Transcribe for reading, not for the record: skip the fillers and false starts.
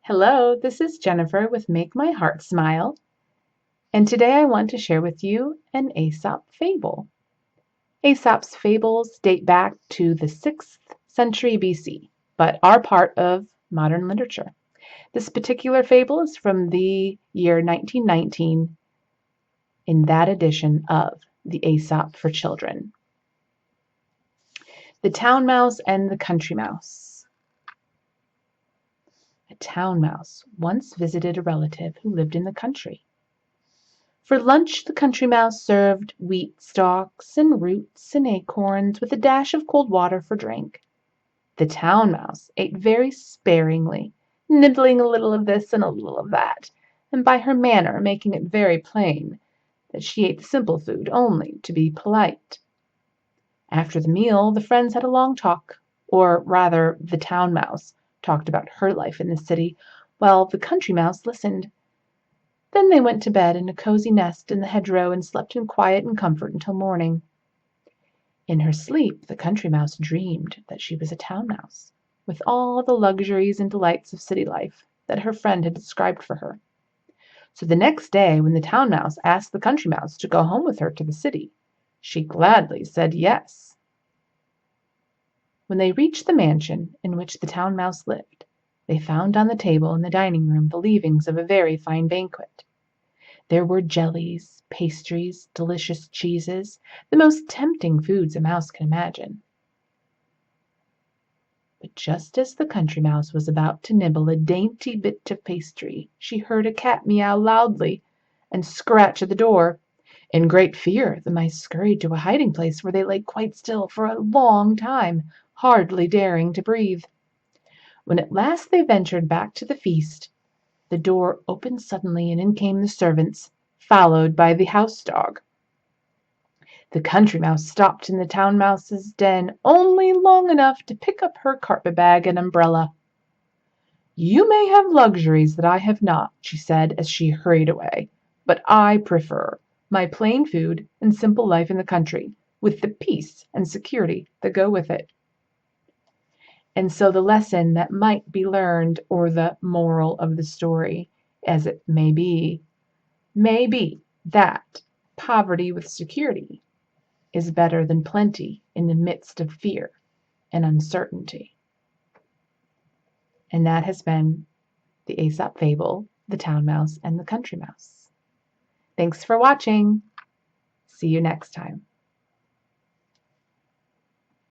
Hello, this is Jennifer with Make My Heart Smile, and today I want to share with you an Aesop fable. Aesop's fables date back to the 6th century BC, but are part of modern literature. This particular fable is from the year 1919 in that edition of the Aesop for Children. The Town Mouse and the Country Mouse. A town mouse once visited a relative who lived in the country. For lunch the Country Mouse served wheat stalks and roots and acorns, with a dash of cold water for drink. The Town Mouse ate very sparingly, nibbling a little of this and a little of that, and by her manner making it very plain that she ate the simple food only to be polite. After the meal the friends had a long talk, or rather the Town Mouse talked about her life in the city, while the Country Mouse listened. Then they went to bed in a cozy nest in the hedgerow and slept in quiet and comfort until morning. In her sleep the Country Mouse dreamed that she was a Town Mouse, with all the luxuries and delights of city life that her friend had described for her. So the next day, when the Town Mouse asked the Country Mouse to go home with her to the city, she gladly said yes. When they reached the mansion in which the Town Mouse lived, they found on the table in the dining room the leavings of a very fine banquet. There were jellies, pastries, delicious cheeses, the most tempting foods a mouse can imagine. But just as the Country Mouse was about to nibble a dainty bit of pastry, she heard a cat meow loudly and scratch at the door. In great fear the mice scurried to a hiding place, where they lay quite still for a long time, hardly daring to breathe. When at last they ventured back to the feast, the door opened suddenly and in came the servants, followed by the house dog. The Country Mouse stopped in the Town Mouse's den only long enough to pick up her carpet-bag and umbrella. "You may have luxuries that I have not," she said as she hurried away, "but I prefer my plain food and simple life in the country, with the peace and security that go with it." And so the lesson that might be learned, or the moral of the story, as it may be that poverty with security is better than plenty in the midst of fear and uncertainty. And that has been the Aesop fable, The Town Mouse and the Country Mouse. Thanks for watching. See you next time.